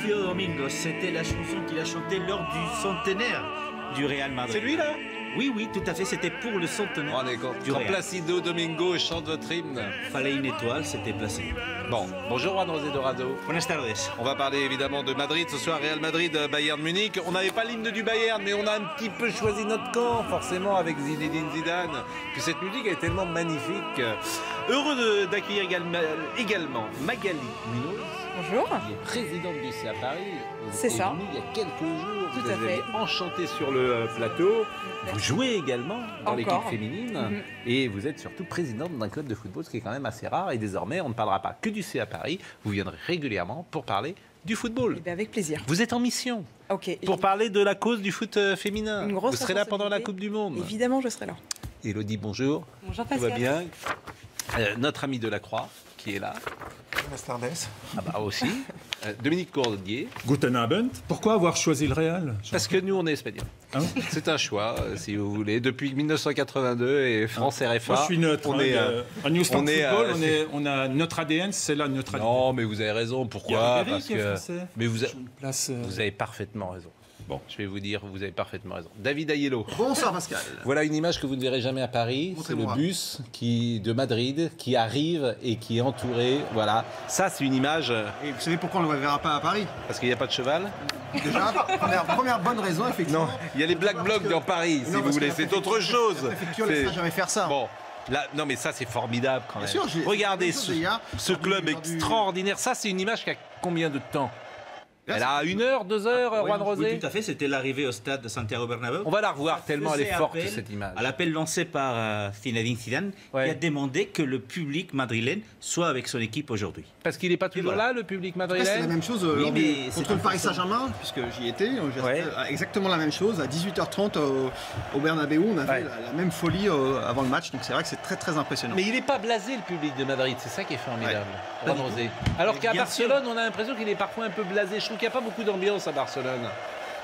Plácido Domingo, c'était la chanson qu'il a chantée lors du centenaire du Real Madrid. C'est lui là? Oui, oui, tout à fait, c'était pour le centenaire du Quand Real. Plácido Domingo chante votre hymne. Fallait une étoile, c'était Plácido. Bon, bonjour Juan José Dorado. Buenas tardes. On va parler évidemment de Madrid ce soir, Real Madrid, Bayern Munich. On n'avait pas l'hymne du Bayern, mais on a un petit peu choisi notre camp, forcément, avec Zinedine Zidane. Puis cette musique est tellement magnifique. Heureux d'accueillir également Magali Munoz. Bonjour. Qui est présidente du CA Paris. C'est ça. Il y a quelques jours, Tout vous à avez fait. enchanté sur le plateau. Vous jouez également dans l'équipe Encore. féminine et vous êtes surtout présidente d'un club de football, ce qui est quand même assez rare. Et désormais, on ne parlera pas que du CA Paris. Vous viendrez régulièrement pour parler du football. Eh bien, avec plaisir. Vous êtes en mission Ok. pour parler de la cause du foot féminin. Une grosse Vous serez là pendant la responsabilité. Coupe du Monde. Évidemment, je serai là. Élodie, bonjour. Bonjour Tout va Pascal. bien. Notre ami Delacroix, qui est là. Buenas tardes. Ah bah aussi. Dominique Cordier. Guten Abend. Pourquoi avoir choisi le Real? Parce que nous, on est espagnols. Hein? C'est un choix, si vous voulez. Depuis 1982 et France RFA. Moi, je suis neutre. On hein, est, en New Start on est, Football, c'est- on a notre ADN, c'est là notre ADN. Non, mais vous avez raison. Il y a Pourquoi? Ribéry Parce qui est que. français. Mais vous Place, avez parfaitement raison. Bon. Je vais vous dire, vous avez parfaitement raison. David Aiello. Bonsoir Pascal. Voilà une image que vous ne verrez jamais à Paris. C'est le Montrez-moi. bus de Madrid qui arrive et qui est entouré. Voilà. Ça, c'est une image. Et vous savez pourquoi on ne le verra pas à Paris? Parce qu'il n'y a pas de cheval. Déjà, première bonne raison, effectivement. Non, il y a les Black Blocs dans Paris, si Non, vous parce que voulez. la C'est autre chose. La préfecture ne C'est- laissera jamais faire ça. Bon. Là, non, mais ça, c'est formidable quand même. Bien sûr, j'ai- Regardez c'est la même chose, hier. ce club Lors du- extraordinaire. Ça, c'est une image qui a combien de temps? Là, Elle a 1 heure, 2 heures, Juan José? Oui, tout à fait, c'était l'arrivée au stade de Santiago Bernabéu. On va la revoir tellement elle est Faisait forte, appel cette image. À l'appel lancé par Zinedine Zidane, Ouais. qui a demandé que le public madrilène soit avec son équipe aujourd'hui. Parce qu'il n'est pas toujours voilà. là, le public Après, c'est la madrilène. même chose Oui, lors mais du- c'est contre le pas Paris forcément. Saint-Germain, puisque j'y étais. J'ai Ouais. fait exactement la même chose. À 18h30 au Bernabéu, on avait Ouais. la même folie avant le match. Donc c'est vrai que c'est très très impressionnant. Mais il n'est pas blasé, le public de Madrid. C'est ça qui est formidable. Ouais. Juan José. Alors qu'à Bien Barcelone, on a l'impression qu'il est parfois un peu blasé. Je trouve qu'il n'y a pas beaucoup d'ambiance à Barcelone.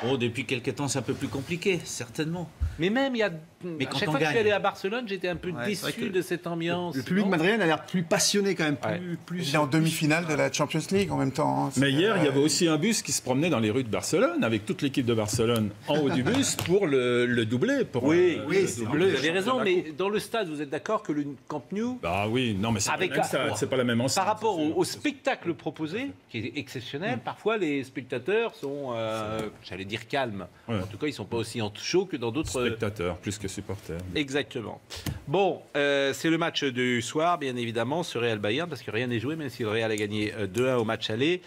Oh, depuis quelques temps, c'est un peu plus compliqué, certainement. Mais même, il y a... Mais à quand chaque on fois que je suis gagne. allé à Barcelone, j'étais un peu Ouais, c'est vrai déçu que de cette ambiance. Le public non madrilène a l'air plus passionné quand même. Ouais. Plus, Il est en demi-finale de la Champions League en même temps. hein. Mais hier, il y C'est- avait aussi un bus qui se promenait dans les rues de Barcelone avec toute l'équipe de Barcelone en haut du bus pour le doubler. Pour, Oui, oui, le c'est doubler. Vous avez raison, de la mais Coupe. dans le stade, vous êtes d'accord que le Camp Nou, Bah oui, non, mais c'est pas, Avec le même un- stade, c'est pas la même enceinte. par rapport c'est sûr. au spectacle proposé, qui est exceptionnel, parfois les spectateurs sont, j'allais dire, calmes. Ouais. En tout cas, ils ne sont pas aussi en chaud que dans d'autres... Spectateurs plus que supporters. Exactement. Bon, c'est le match du soir, bien évidemment, ce Real Bayern, parce que rien n'est joué, même si le Real a gagné 2-1 au match aller.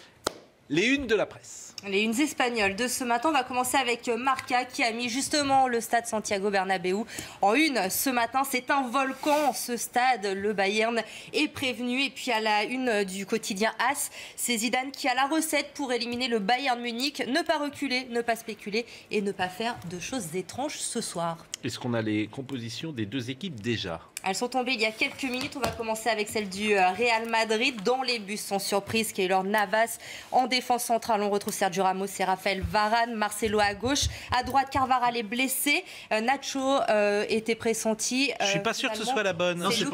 Les unes de la presse. Les unes espagnoles de ce matin, on va commencer avec Marca qui a mis justement le stade Santiago Bernabéu en une ce matin. C'est un volcan ce stade, le Bayern est prévenu. Et puis à la une du quotidien AS, c'est Zidane qui a la recette pour éliminer le Bayern Munich. Ne pas reculer, ne pas spéculer et ne pas faire de choses étranges ce soir. Est-ce qu'on a les compositions des deux équipes déjà? Elles sont tombées il y a quelques minutes. On va commencer avec celle du Real Madrid. Dans les buts sans surprise, Keylor Navas. En défense centrale, on retrouve Sergio Ramos et Raphaël Varane. Marcelo à gauche. À droite, Carvajal est blessé. Nacho était pressenti. Je suis pas sûr que ce soit la bonne. C'est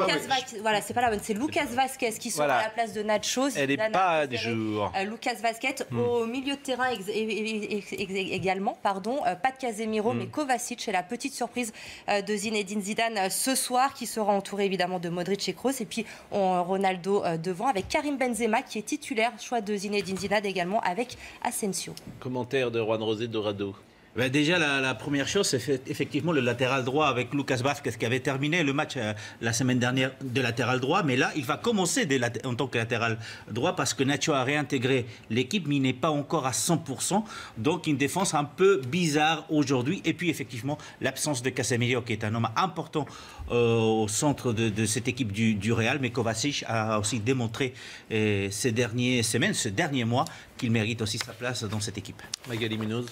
Voilà, c'est pas la bonne. C'est Lucas Vazquez qui sera Voilà. à la place de Nacho. Elle n'est Zidane pas a à préféré, jour. Lucas Vazquez au milieu de terrain également. Pardon, pas de Casemiro, mais Kovacic. C'est la petite surprise de Zinedine Zidane ce soir, qui sera entouré évidemment de Modric et Kroos. Et puis Ronaldo devant avec Karim Benzema qui est titulaire. Choix de Zinedine Zidane également avec Asensio. Commentaire de Juan José Dorado. Ben déjà, la première chose, c'est effectivement le latéral droit avec Lucas Vázquez qui avait terminé le match la semaine dernière de latéral droit. Mais là, il va commencer en tant que latéral droit parce que Nacho a réintégré l'équipe, mais il n'est pas encore à 100%. Donc, une défense un peu bizarre aujourd'hui. Et puis, effectivement, l'absence de Casemiro, qui est un homme important au centre de cette équipe du Real. Mais Kovacic a aussi démontré ces dernières semaines, ce dernier mois, qu'il mérite aussi sa place dans cette équipe. Magali Munoz.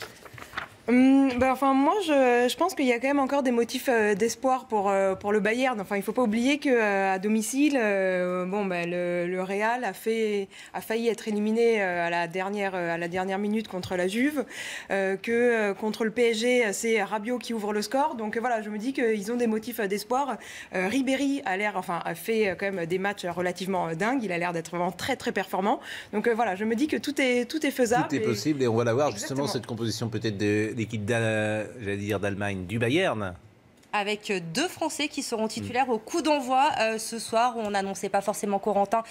Moi, je pense qu'il y a quand même encore des motifs d'espoir pour le Bayern. Enfin, il ne faut pas oublier qu'à domicile, le Real a failli être éliminé à la dernière minute contre la Juve, que contre le PSG, c'est Rabiot qui ouvre le score. Donc voilà, je me dis qu'ils ont des motifs d'espoir. Ribéry a fait quand même des matchs relativement dingues. Il a l'air d'être vraiment très très performant. Donc voilà, je me dis que tout est faisable. Tout est possible et on va la voir justement Exactement. cette composition peut-être de l'équipe d'Allemagne, du Bayern. Avec 2 Français qui seront titulaires au coup d'envoi ce soir. On n'annonçait pas forcément Corentin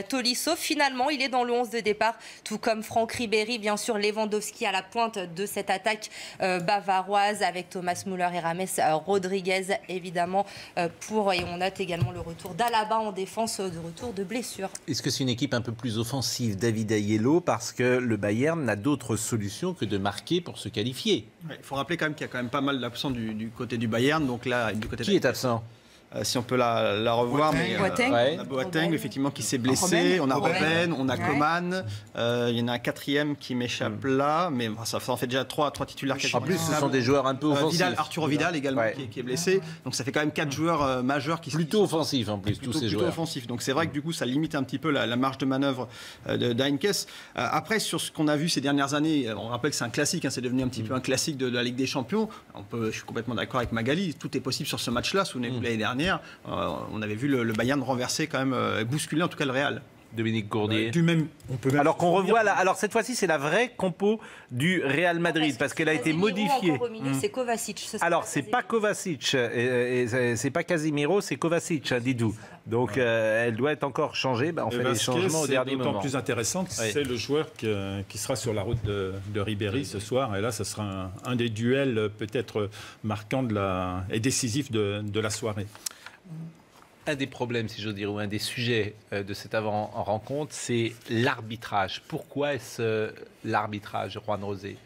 Tolisso. Finalement, il est dans le 11 de départ, tout comme Franck Ribéry, bien sûr Lewandowski à la pointe de cette attaque bavaroise avec Thomas Müller et James Rodriguez, évidemment. Et on note également le retour d'Alaba en défense, de retour de blessure. Est-ce que c'est une équipe un peu plus offensive, David Aiello, parce que le Bayern n'a d'autre solution que de marquer pour se qualifier? Il faut rappeler quand même qu'il y a quand même pas mal d'absents du côté du Bayern. Donc là, du côté Qui est absent? si on peut la revoir. Boateng. Ouais. On a Boateng, effectivement, qui s'est blessé. On a Robben, on a Coman. Il y en a un 4e qui m'échappe là. Mais ça en fait déjà 3 titulaires. En plus, ce sont des joueurs un peu offensifs. Arturo Vidal également, qui est blessé. Donc ça fait quand même 4 joueurs majeurs qui sont Plutôt offensifs en plus, tous ces plutôt joueurs. offensif. Donc c'est vrai que du coup ça limite un petit peu la marge de manœuvre d'Heinkes. Après sur ce qu'on a vu ces dernières années, on rappelle que c'est un classique, c'est devenu un petit peu un classique de la Ligue des Champions. Je suis complètement d'accord avec Magali, tout est possible sur ce match-là. Souvenez-vous l'année dernière, on avait vu le Bayern renverser quand même, bousculer en tout cas le Real. Dominique Courdier. Alors qu'on revoit là, alors cette fois-ci c'est la vraie compo du Real Madrid parce qu'elle a été modifiée. Encore au milieu, c'est Kovacic. Alors c'est pas Kovacic, c'est pas Casemiro, c'est Kovacic, Didou. Donc elle doit être encore changée. On fait les changements au dernier moment. D'autant plus intéressant que c'est le joueur qui sera sur la route de Ribéry ce soir. Et là, ce sera un des duels peut-être marquants et décisifs de la soirée. Un des problèmes, si j'ose dire, ou un des sujets de cette avant-rencontre, c'est l'arbitrage. Pourquoi est-ce l'arbitrage, Juan Rosé?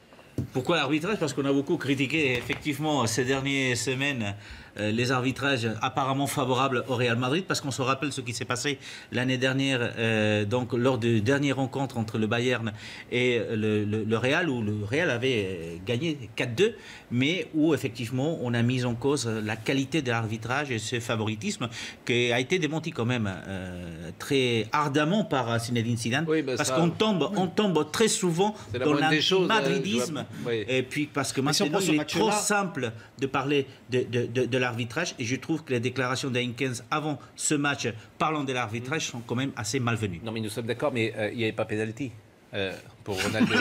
Pourquoi l'arbitrage? Parce qu'on a beaucoup critiqué effectivement ces dernières semaines les arbitrages apparemment favorables au Real Madrid, parce qu'on se rappelle ce qui s'est passé l'année dernière donc lors de dernière rencontre entre le Bayern et le Real, où le Real avait gagné 4-2, mais où effectivement on a mis en cause la qualité de l'arbitrage et ce favoritisme qui a été démenti quand même très ardemment par Zinedine Zidane, parce qu'on tombe très souvent dans l'anti-madridisme. Et puis parce que maintenant il est trop simple de parler de l'arbitrage, et je trouve que les déclarations d'Heinkes avant ce match parlant de l'arbitrage sont quand même assez malvenues. Non mais nous sommes d'accord, mais il n'y avait pas pénalty pour Ronaldo.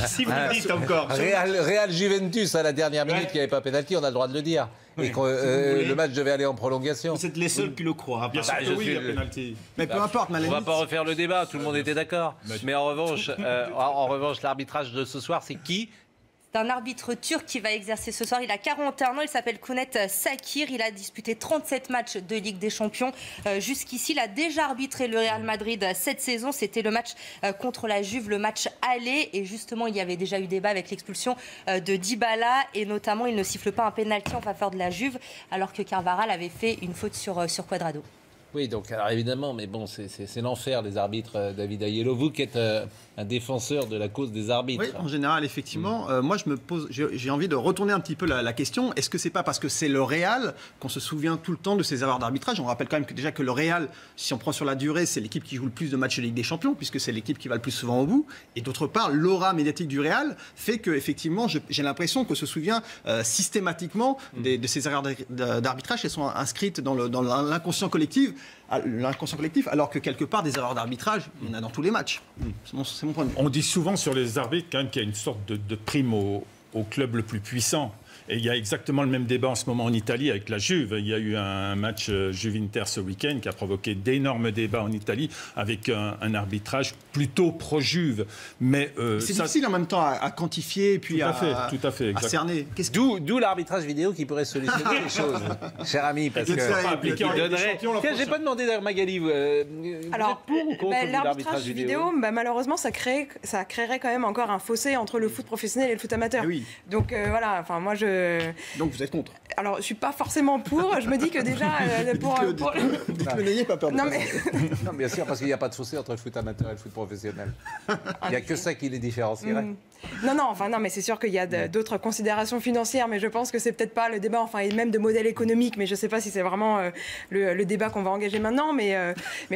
Si vous le dites encore. Real Juventus à la dernière minute, il n'y avait pas pénalty, on a le droit de le dire. Et que le match devait aller en prolongation. Vous êtes les seuls qui le croient. Bien sûr que oui, il y a pénalty. Mais peu importe, on ne va pas refaire le débat, tout le monde était d'accord. Mais en revanche, l'arbitrage de ce soir, c'est qui? C'est un arbitre turc qui va exercer ce soir. Il a 41 ans, il s'appelle Kounet Sakir. Il a disputé 37 matchs de Ligue des Champions. Jusqu'ici, il a déjà arbitré le Real Madrid cette saison. C'était le match contre la Juve, le match aller. Et justement, il y avait déjà eu débat avec l'expulsion de Dybala. Et notamment, il ne siffle pas un pénalty en faveur de la Juve, alors que Carvajal avait fait une faute sur Cuadrado. Oui, donc alors évidemment, mais bon, c'est l'enfer, les arbitres, David Aiello. Vous qui êtes un défenseur de la cause des arbitres. Oui, en général, effectivement. Moi, j'ai envie de retourner un petit peu la question. Est-ce que c'est pas parce que c'est le Real qu'on se souvient tout le temps de ces erreurs d'arbitrage? On rappelle quand même que le Real, si on prend sur la durée, c'est l'équipe qui joue le plus de matchs de Ligue des Champions, puisque c'est l'équipe qui va le plus souvent au bout. Et d'autre part, l'aura médiatique du Real fait que, effectivement, j'ai l'impression qu'on se souvient systématiquement de ces erreurs d'arbitrage qui sont inscrites dans l'inconscient collectif. Alors que quelque part, des erreurs d'arbitrage, il y en a dans tous les matchs. C'est mon point de vue. On dit souvent sur les arbitres quand même qu'il y a une sorte de prime au club le plus puissant. Et il y a exactement le même débat en ce moment en Italie avec la Juve. Il y a eu un match Juve-Inter ce week-end qui a provoqué d'énormes débats en Italie avec un arbitrage plutôt pro-Juve. Mais c'est difficile en même temps à quantifier et puis à cerner. D'où l'arbitrage vidéo qui pourrait solutionner les choses, cher ami, parce que j'ai pas demandé d'ailleurs Magali. Alors, pour ou contre l'arbitrage vidéo, malheureusement, ça créerait quand même encore un fossé entre le foot professionnel et le foot amateur. Oui. Donc voilà. Enfin, moi Donc vous êtes contre? Alors, je suis pas forcément pour. Je me dis que déjà, dites-le, n'ayez pas peur. Non, mais... non, bien sûr, parce qu'il n'y a pas de fossé entre le foot amateur et le foot professionnel. Il n'y a que ça qui les différencierait. Non, mais c'est sûr qu'il y a d'autres considérations financières, mais je pense que c'est peut-être pas le débat, et même de modèle économique, mais je sais pas si c'est vraiment le débat qu'on va engager maintenant, mais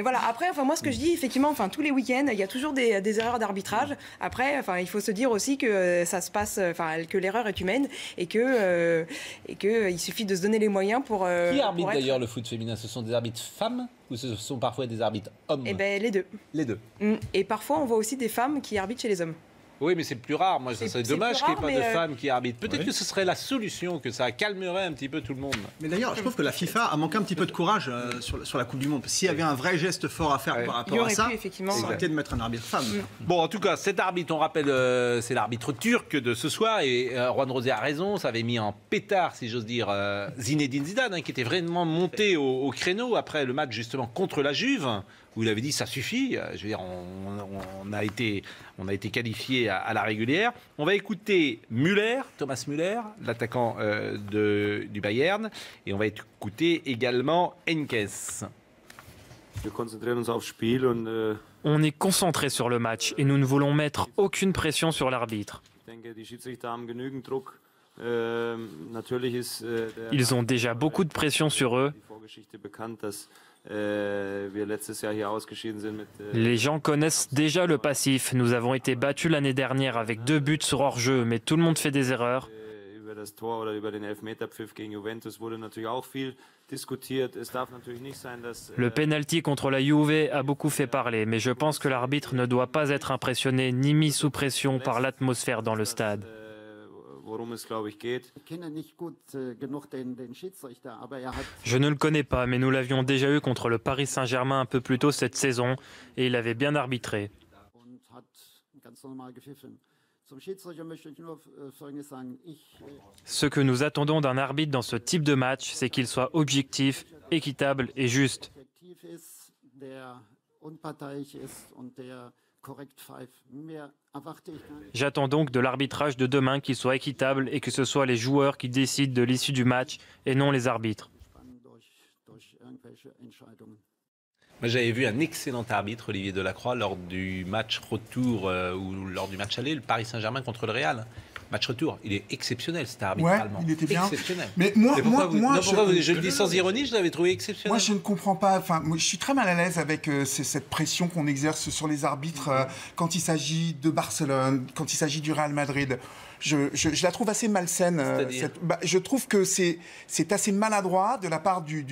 voilà. Après, moi, ce que je dis, effectivement, tous les week-ends, il y a toujours des erreurs d'arbitrage. Après, il faut se dire aussi que ça se passe, que l'erreur est humaine et que il suffit de se donner les moyens pour. Qui arbitre pour être... d'ailleurs le foot féminin? Ce sont des arbitres femmes ou ce sont parfois des arbitres hommes? Eh ben, les deux. Les deux. Et parfois, on voit aussi des femmes qui arbitrent chez les hommes. Oui, mais c'est plus rare. Moi, ça serait dommage qu'il n'y ait pas de femmes qui arbitrent. Peut-être oui. que ce serait la solution, que ça calmerait un petit peu tout le monde. Mais d'ailleurs, je trouve que la FIFA a manqué un petit peu de courage sur la Coupe du Monde. S'il y avait un vrai geste fort à faire par rapport à ça, effectivement, ça aurait été de mettre un arbitre femme. Bon, en tout cas, cet arbitre, on rappelle, c'est l'arbitre turc de ce soir. Et Juan Rosé a raison, ça avait mis en pétard, si j'ose dire, Zinedine Zidane, qui était vraiment monté au créneau après le match justement contre la Juve, où il avait dit ça suffit. Je veux dire, on a été qualifié à la régulière. On va écouter Thomas Müller, l'attaquant du Bayern, et on va écouter également Henkes. On est concentré sur le match et nous ne voulons mettre aucune pression sur l'arbitre. Ils ont déjà beaucoup de pression sur eux. Les gens connaissent déjà le passif. Nous avons été battus l'année dernière avec 2 buts sur hors-jeu, mais tout le monde fait des erreurs. Le penalty contre la Juve a beaucoup fait parler, mais je pense que l'arbitre ne doit pas être impressionné ni mis sous pression par l'atmosphère dans le stade. Je ne le connais pas, mais nous l'avions déjà eu contre le Paris Saint-Germain un peu plus tôt cette saison, et il avait bien arbitré. Ce que nous attendons d'un arbitre dans ce type de match, c'est qu'il soit objectif, équitable et juste. J'attends donc de l'arbitrage de demain qu'il soit équitable et que ce soit les joueurs qui décident de l'issue du match et non les arbitres. Moi, j'avais vu un excellent arbitre, Olivier Delacroix, lors du match retour ou lors du match aller, le Paris Saint-Germain contre le Real. Match retour, il est exceptionnel cet arbitre allemand. Il était bien. Exceptionnel. Mais je le dis sans ironie, je l'avais trouvé exceptionnel. Moi, je ne comprends pas. Moi, je suis très mal à l'aise avec cette pression qu'on exerce sur les arbitres quand il s'agit de Barcelone, quand il s'agit du Real Madrid. Je la trouve assez malsaine. Je trouve que c'est assez maladroit de la part du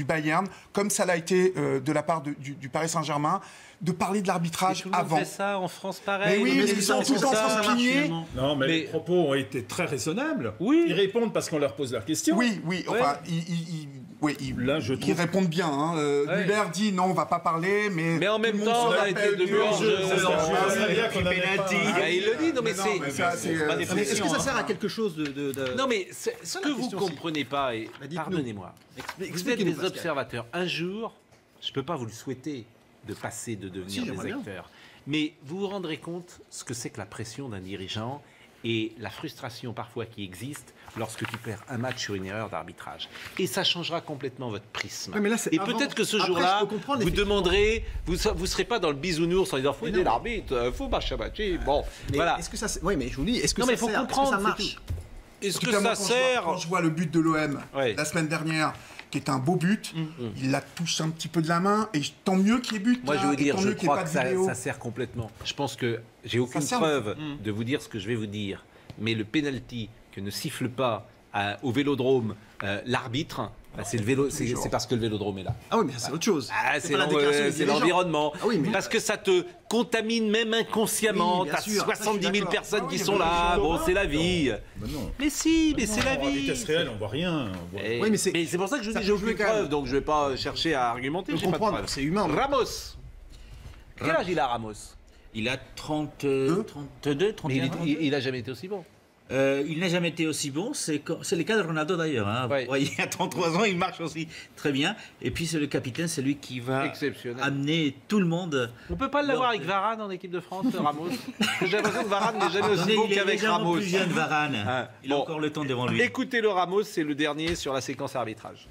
Bayern, comme ça l'a été de la part du Paris Saint-Germain, de parler de l'arbitrage avant. On fait ça en France pareil. Mais oui, mais ils sont tout le temps transpiliés. Non, mais les propos ont été très raisonnables. Oui. Ils répondent parce qu'on leur pose la question. Oui. Enfin, ils répondent bien. Müller dit non, on va pas parler, mais en même temps, on a été de penalty. Il le dit. Non, mais Est-ce que ça sert à quelque chose de... Non, mais ce que vous ne comprenez pas, et pardonnez-moi, vous êtes des observateurs. Un jour, je ne peux pas vous le souhaiter, de devenir des acteurs. Mais vous vous rendrez compte ce que c'est que la pression d'un dirigeant et la frustration parfois qui existe lorsque tu perds un match sur une erreur d'arbitrage. Et ça changera complètement votre prisme. Ouais, mais là, et peut-être que ce jour-là, vous demanderez, vous ne serez pas dans le bisounours en disant « faut aider l'arbitre, faut bachabacher ». Bon, voilà. Est-ce que ça... Oui, mais je vous dis, est-ce que non, ça mais faut sert? comprendre, est-ce que ça marche? Est-ce que ça sert? Quand je vois le but de l'OM la semaine dernière, qui est un beau but, il la touche un petit peu de la main, et tant mieux qu'il y ait but. Moi, je vais vous dire, je crois que ça sert complètement. Je pense que j'ai aucune preuve de vous dire ce que je vais vous dire, mais le penalty que ne siffle pas au Vélodrome l'arbitre, c'est parce que le Vélodrome est là. Ah oui, mais c'est autre chose. C'est l'environnement. Ah oui, mais... Parce que ça te contamine même inconsciemment. Oui, tu as sûr, 70 000 personnes qui sont là. Bon, c'est la vie. Mais si, mais c'est la vie. À vitesse réelle, on voit rien. Oui, mais c'est pour ça que je vous dis, j'ai aucune preuve, donc je ne vais pas chercher à argumenter. Je comprends, c'est humain. Ramos. Quel âge il a, Ramos? Il a 32, 31 ans. Il n'a jamais été aussi bon. Il n'a jamais été aussi bon, c'est le cas de Ronaldo d'ailleurs. Hein. Vous voyez, à 33 ans, il marche aussi très bien. Et puis c'est le capitaine, c'est lui qui va amener tout le monde. On ne peut pas l'avoir avec Varane en équipe de France, Ramos. J'ai l'impression que Varane n'est jamais aussi bon qu'avec Ramos. Il est plus jeune, Varane. Il a encore le temps devant lui. Écoutez le Ramos, c'est le dernier sur la séquence arbitrage.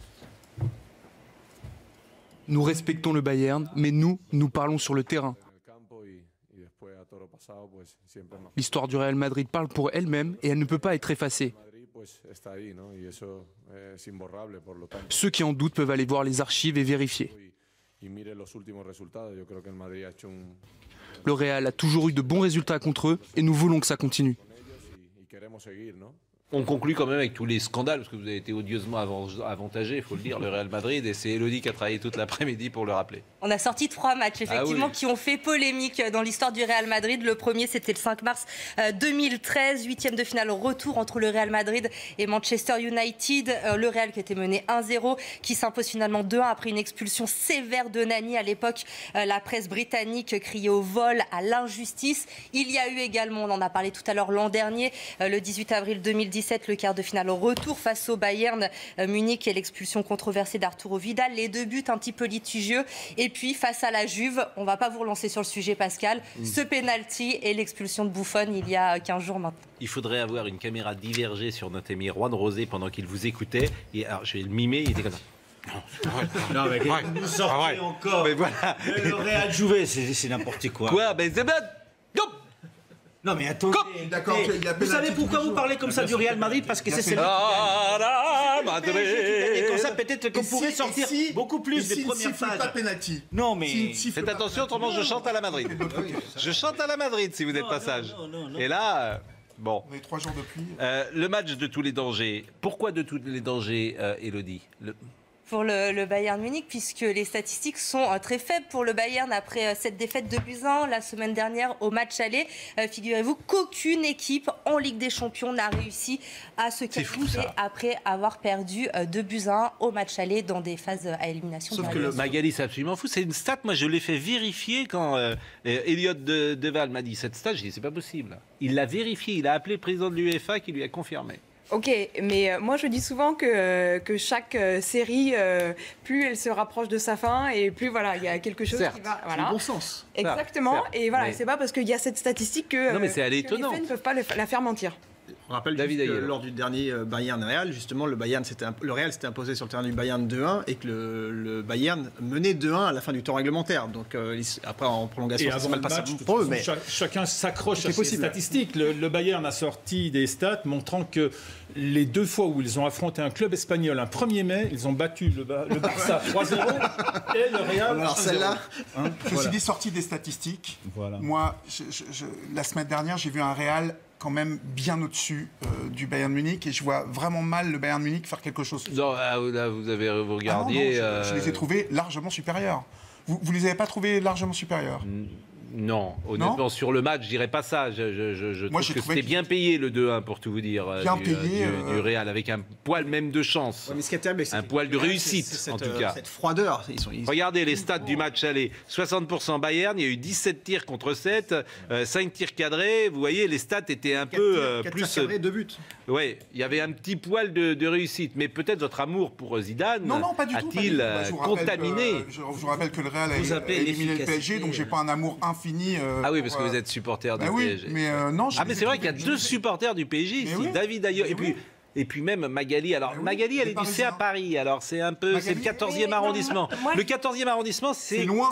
Nous respectons le Bayern, mais nous parlons sur le terrain. L'histoire du Real Madrid parle pour elle-même et elle ne peut pas être effacée. Ceux qui en doutent peuvent aller voir les archives et vérifier. Le Real a toujours eu de bons résultats contre eux et nous voulons que ça continue. On conclut quand même avec tous les scandales, parce que vous avez été odieusement avantagé, il faut le dire, le Real Madrid, et c'est Elodie qui a travaillé toute l'après-midi pour le rappeler. On a sorti 3 matchs, effectivement, qui ont fait polémique dans l'histoire du Real Madrid. Le premier, c'était le 5 mars 2013, 8e de finale retour entre le Real Madrid et Manchester United. Le Real qui était mené 1-0, qui s'impose finalement 2-1 après une expulsion sévère de Nani. À l'époque, la presse britannique criait au vol, à l'injustice. Il y a eu également, on en a parlé tout à l'heure l'an dernier, le 18 avril 2017, le quart de finale au retour face au Bayern Munich et l'expulsion controversée d'Arturo Vidal. Les 2 buts un petit peu litigieux. Et puis face à la Juve, on ne va pas vous relancer sur le sujet, Pascal, ce penalty et l'expulsion de Buffon il y a 15 jours maintenant. Il faudrait avoir une caméra divergée sur notre ami Juan Rosé pendant qu'il vous écoutait. Et alors, je vais le mimer, il était comme ça. Non, mais vous sortez encore. Mais voilà. Le Real Juve, c'est n'importe quoi. Quoi? Ben, c'est Non mais attendez, D'accord, il y a vous savez pourquoi vous parlez comme ça du Real Madrid? Parce que c'est celui qui gagne. Et comme ça, peut-être qu'on pourrait sortir beaucoup plus des premières phases. Pas penalty. Non mais faites attention, autrement je chante à la Madrid. Je chante à la Madrid si vous n'êtes pas sage. Et là, bon. On a eu 3 jours de pluie. Le match de tous les dangers. Pourquoi de tous les dangers, Elodie? Pour le Bayern Munich, puisque les statistiques sont très faibles pour le Bayern après cette défaite de 2-1 la semaine dernière au match aller. Figurez-vous qu'aucune équipe en Ligue des Champions n'a réussi à se qualifier après avoir perdu 2-1 au match aller dans des phases à élimination. Sauf que le Magali, c'est absolument fou. C'est une stat, moi je l'ai fait vérifier quand Elliot Deval m'a dit cette stat, j'ai dit c'est pas possible. Il l'a vérifié, il a appelé le président de l'UEFA qui lui a confirmé. Ok, mais moi je dis souvent que chaque série, plus elle se rapproche de sa fin et plus voilà, il y a quelque chose qui va. Voilà. C'est le bon sens. Exactement, Certes, et voilà, mais... c'est pas parce qu'il y a cette statistique que, non, mais c'est que les étonnant. faits ne peuvent pas la faire mentir. On rappelle juste que lors du dernier Bayern-Real, justement, le Real s'était imposé sur le terrain du Bayern 2-1 et que le Bayern menait 2-1 à la fin du temps réglementaire. Donc après, en prolongation, ça s'est mal passé pour eux. Mais chacun s'accroche à ses statistiques. Le Bayern a sorti des stats montrant que les 2 fois où ils ont affronté un club espagnol, un 1er mai, ils ont battu le Barça 3-0 et le Real 1-0. Alors celle-là, je suis sorti des statistiques. Voilà. Moi, la semaine dernière, j'ai vu un Real quand même bien au-dessus du Bayern Munich et je vois vraiment mal le Bayern Munich faire quelque chose. Non, là, vous regardiez... je les ai trouvés largement supérieurs. Vous les avez pas trouvés largement supérieurs? Non, honnêtement, sur le match, je dirais pas ça. Je trouve que c'était bien payé le 2-1 pour tout vous dire. Bien payé. Du Real, avec un poil même de chance. Ouais, mais ce qui est terrible, un poil de réussite, en tout cas. Cette froideur. Regardez les stats du match aller. 60% Bayern, il y a eu 17 tirs contre 7, 5 tirs cadrés. Vous voyez, les stats étaient un peu plus... 4 tirs cadrés, 2 buts. Oui, il y avait un petit poil de réussite. Mais peut-être votre amour pour Zidane a-t-il contaminé? Je vous rappelle que le Real a éliminé le PSG, donc j'ai pas un amour infini. Ah oui, parce que vous êtes supporter du PSG. Mais non, mais c'est vrai qu'il y a 2 supporters du PSG ici, David Ayer et puis même Magali. Alors Magali, elle est du CA Paris. Alors c'est un peu, c'est le 14e arrondissement. Le 14e arrondissement, c'est loin.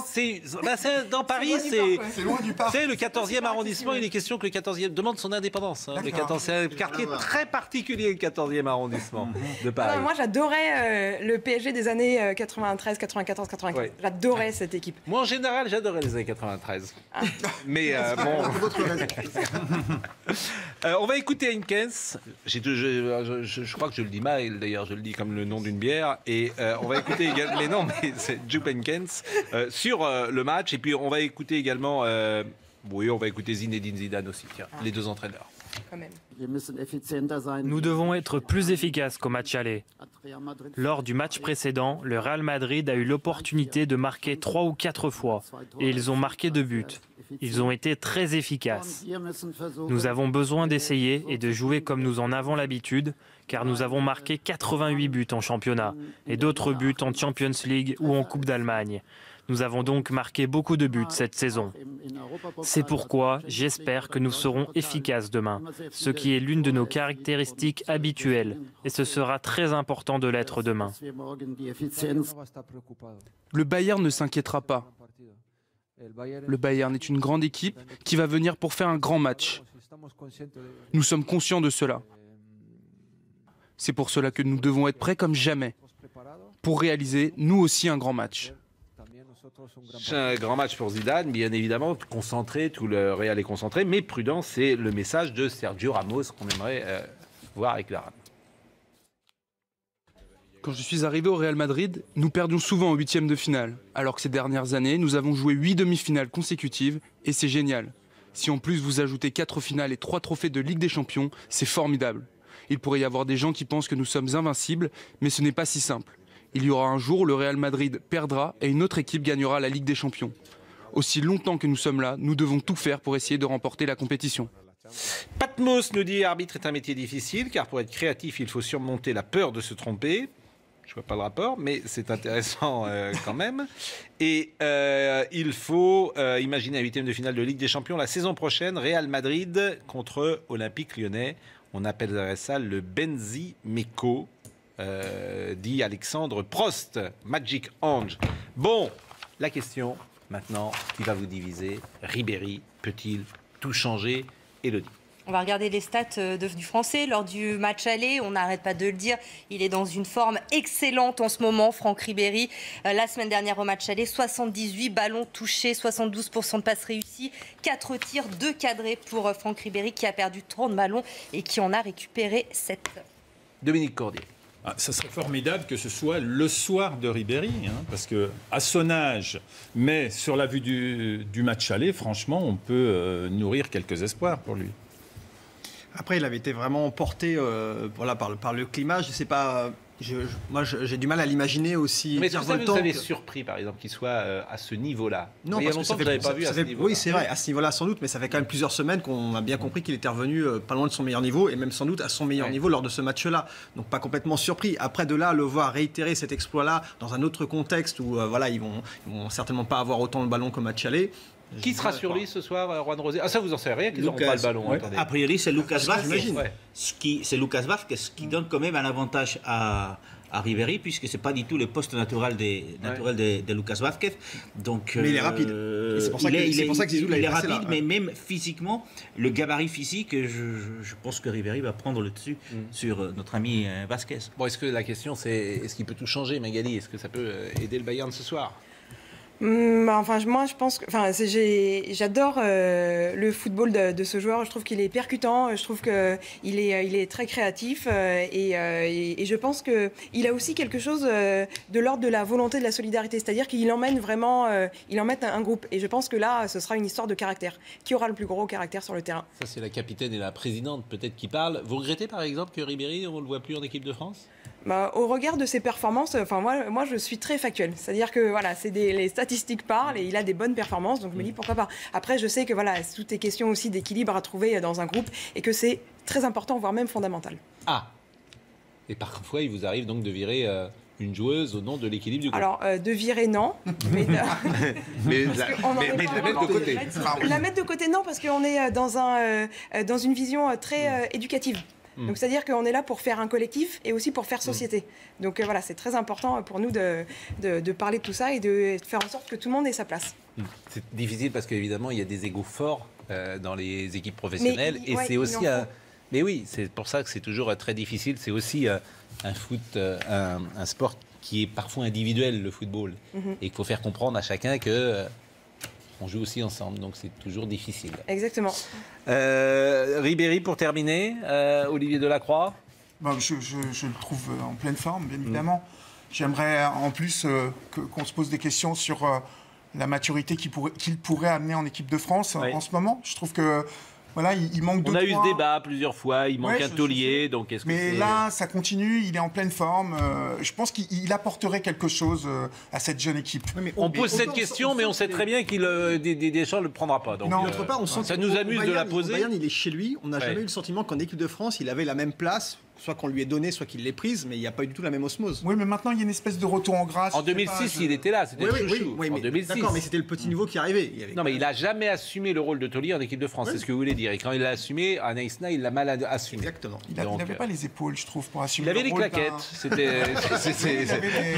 Dans Paris, c'est loin du parc. C'est le 14e arrondissement. Il est question que le 14e demande son indépendance. C'est un quartier très particulier, le 14e arrondissement de Paris. Moi, j'adorais le PSG des années 93, 94, 95. Ouais. J'adorais cette équipe. Moi, en général, j'adorais les années 93. Mais bon. On va écouter Henkens. Je crois que je le dis mal, d'ailleurs, je le dis comme le nom d'une bière. Et on va écouter également, mais non, mais c'est Jupp Heynckes sur le match. Et puis on va écouter également, on va écouter Zinedine Zidane aussi, tiens, les 2 entraîneurs. Quand même. Nous devons être plus efficaces qu'au match aller. Lors du match précédent, le Real Madrid a eu l'opportunité de marquer 3 ou 4 fois et ils ont marqué 2 buts. Ils ont été très efficaces. Nous avons besoin d'essayer et de jouer comme nous en avons l'habitude, car nous avons marqué 88 buts en championnat et d'autres buts en Champions League ou en Coupe d'Allemagne. Nous avons donc marqué beaucoup de buts cette saison. C'est pourquoi j'espère que nous serons efficaces demain, ce qui est l'une de nos caractéristiques habituelles, et ce sera très important de l'être demain. Le Bayern ne s'inquiétera pas. Le Bayern est une grande équipe qui va venir pour faire un grand match. Nous sommes conscients de cela. C'est pour cela que nous devons être prêts comme jamais pour réaliser, nous aussi, un grand match. Un grand match pour Zidane, bien évidemment, concentré, tout le Real est concentré, mais prudent, c'est le message de Sergio Ramos qu'on aimerait voir avec Varane. Quand je suis arrivé au Real Madrid, nous perdions souvent en huitième de finale, alors que ces dernières années, nous avons joué 8 demi-finales consécutives, et c'est génial. Si en plus vous ajoutez 4 finales et 3 trophées de Ligue des Champions, c'est formidable. Il pourrait y avoir des gens qui pensent que nous sommes invincibles, mais ce n'est pas si simple. Il y aura un jour où le Real Madrid perdra et une autre équipe gagnera la Ligue des Champions. Aussi longtemps que nous sommes là, nous devons tout faire pour essayer de remporter la compétition. Patmos nous dit « Arbitre est un métier difficile, car pour être créatif, il faut surmonter la peur de se tromper ». Je ne vois pas le rapport, mais c'est intéressant quand même. Et il faut imaginer un huitième de finale de Ligue des Champions la saison prochaine, Real Madrid contre Olympique Lyonnais. On appellerait ça le Benzimeko, dit Alexandre Prost, Magic Ange. Bon, la question maintenant qui va vous diviser, Ribéry peut-il tout changer? Élodie. On va regarder les stats du Français lors du match aller. On n'arrête pas de le dire. Il est dans une forme excellente en ce moment, Franck Ribéry. La semaine dernière au match aller, 78 ballons touchés, 72% de passes réussies, 4 tirs, 2 cadrés pour Franck Ribéry qui a perdu 30 ballons et qui en a récupéré 7. Dominique Cordier. Ça serait formidable que ce soit le soir de Ribéry, parce qu'à son âge, mais sur la vue du match aller, franchement, on peut nourrir quelques espoirs pour lui. Après, il avait été vraiment porté par le climat. Je sais pas. Moi, j'ai du mal à l'imaginer aussi. Mais ça vous avez surpris, par exemple, qu'il soit à ce niveau-là? Non, parce que ça fait, pas vu à ce niveau-là. Oui, c'est vrai, à ce niveau-là, sans doute, mais ça fait quand même plusieurs semaines qu'on a bien compris qu'il était revenu pas loin de son meilleur niveau, et même sans doute à son meilleur niveau lors de ce match-là. Donc, pas complètement surpris. Après, de là, le voir réitérer cet exploit-là dans un autre contexte où, ils vont certainement pas avoir autant le ballon qu'au match aller. Qui sera sur lui ce soir, Juan Rosé? Ah, ça, vous en savez rien qu'ils n'auront pas le ballon. Ouais. A priori, c'est Lucas Vázquez. C'est Lucas Vázquez qui donne quand même un avantage à Ribéry, puisque ce n'est pas du tout le poste naturel de Lucas Vázquez. Donc, mais il est rapide. C'est pour ça qu'il est rapide, mais même physiquement, le gabarit physique, je pense que Ribéry va prendre le dessus sur notre ami Vázquez. Bon, est-ce que la question, c'est est-ce qu'il peut tout changer, Magali? Est-ce que ça peut aider le Bayern ce soir? Moi, je pense que, j'adore le football de ce joueur. Je trouve qu'il est percutant. Je trouve qu'il est très créatif et je pense qu'il a aussi quelque chose de l'ordre de la volonté de la solidarité. C'est-à-dire qu'il emmène vraiment, un groupe. Et je pense que là, ce sera une histoire de caractère. Qui aura le plus gros caractère sur le terrain? Ça, c'est la capitaine et la présidente peut-être qui parlent. Vous regrettez par exemple que Ribéry, on ne le voit plus en équipe de France? Au regard de ses performances, moi je suis très factuelle. C'est-à-dire que les statistiques parlent et il a des bonnes performances, donc je me dis pourquoi pas. Après, je sais que tout est question aussi d'équilibre à trouver dans un groupe et que c'est très important, voire même fondamental. Ah. Et parfois, il vous arrive donc de virer une joueuse au nom de l'équilibre du groupe. Alors, de virer, non. mais de la mettre de côté. La mettre de côté, non, parce qu'on est dans une vision très éducative. Donc c'est-à-dire qu'on est là pour faire un collectif et aussi pour faire société. Donc c'est très important pour nous de parler de tout ça et de faire en sorte que tout le monde ait sa place. C'est difficile parce qu'évidemment il y a des égos forts dans les équipes professionnelles c'est aussi mais oui, c'est pour ça que c'est toujours très difficile. C'est aussi un foot, un sport qui est parfois individuel, le football, et qu'il faut faire comprendre à chacun que on joue aussi ensemble, donc c'est toujours difficile. Exactement. Ribéry, pour terminer, Olivier Delacroix. Je le trouve en pleine forme, bien évidemment. J'aimerais en plus qu'on se pose des questions sur la maturité qu'il pourrait amener en équipe de France en ce moment. Je trouve que il manque de On a eu ce débat plusieurs fois, il manque un taulier. Donc mais là, ça continue, il est en pleine forme. Je pense qu'il apporterait quelque chose à cette jeune équipe. On pose cette question, mais on sait très bien qu'il Deschamps ne le prendra pas. Donc, non, on sent ça nous amuse de la poser. Bayern, il est chez lui. On n'a jamais eu le sentiment qu'en équipe de France, il avait la même place soit qu'on lui ait donné, soit qu'il l'ait prise, mais il n'y a pas eu du tout la même osmose. Oui, mais maintenant, il y a une espèce de retour en grâce. En 2006, il était là, c'était chouchou. Oui, en 2006. D'accord, mais c'était le petit niveau qui arrivait. Non, mais il n'a jamais assumé le rôle de taulier en équipe de France, c'est ce que vous voulez dire. Et quand il l'a assumé, à Naïsna, il l'a mal assumé. Exactement. Il n'avait pas les épaules, je trouve, pour assumer. Il avait les claquettes. C'était.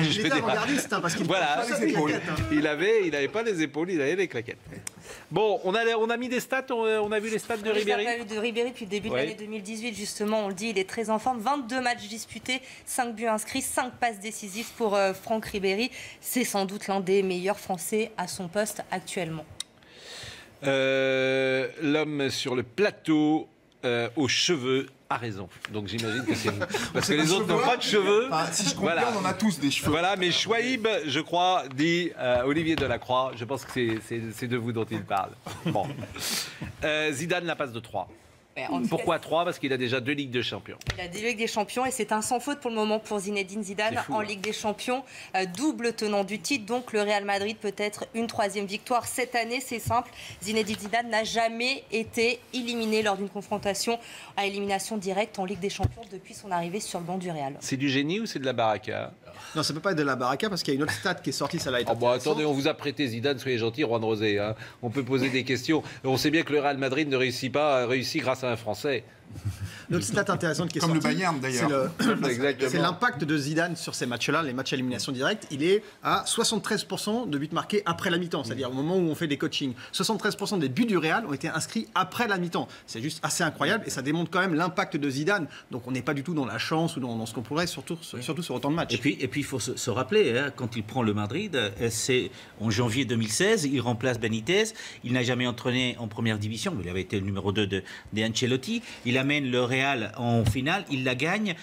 Il était avant-gardiste, parce qu'il voilà, pas les épaules. Il n'avait pas les épaules, il avait les claquettes. Bon, on a mis des stats, on a vu les stats de Ribéry. On a vu de Ribéry depuis le début de l'année 2018, justement, on le dit, il est très en forme. 22 matchs disputés, 5 buts inscrits, 5 passes décisives pour Franck Ribéry. C'est sans doute l'un des meilleurs Français à son poste actuellement. L'homme sur le plateau aux cheveux a raison. Donc j'imagine que c'est vous. Parce que les autres n'ont pas de cheveux. Enfin, si je comprends, on en a tous des cheveux. Voilà, mais Chouaïb, je crois, dit Olivier Delacroix, je pense que c'est de vous dont il parle. Bon. Zidane la passe de 3. Pourquoi 3 ? Parce qu'il a déjà 2 Ligues de Champions. Il a 2 Ligues des Champions et c'est un sans faute pour le moment pour Zinedine Zidane en Ligue des Champions. Double tenant du titre, donc le Real Madrid peut être une 3e victoire cette année. C'est simple, Zinedine Zidane n'a jamais été éliminé lors d'une confrontation à élimination directe en Ligue des Champions depuis son arrivée sur le banc du Real. C'est du génie ou c'est de la baraka ? Non, ça peut pas être de la baraka parce qu'il y a une autre stat qui est sortie, ça l'a été. Bon, attendez, on vous a prêté Zidane, soyez gentil, Juan Rosé. Hein. On peut poser des questions. On sait bien que le Real Madrid ne réussit grâce à un Français. Notre stat intéressante qui est comme sortie, le Bayern d'ailleurs. C'est l'impact de Zidane sur ces matchs-là, les matchs à élimination directe. Il est à 73% de buts marqués après la mi-temps, c'est-à-dire au moment où on fait des coachings. 73% des buts du Real ont été inscrits après la mi-temps. C'est juste assez incroyable et ça démontre quand même l'impact de Zidane. Donc on n'est pas du tout dans la chance ou dans ce qu'on pourrait, surtout sur autant de matchs. Et puis il faut se rappeler, hein, quand il prend le Madrid, c'est en janvier 2016, il remplace Benitez. Il n'a jamais entraîné en première division, mais il avait été le numéro 2 de Ancelotti. Il amène le Real en finale, il la gagne.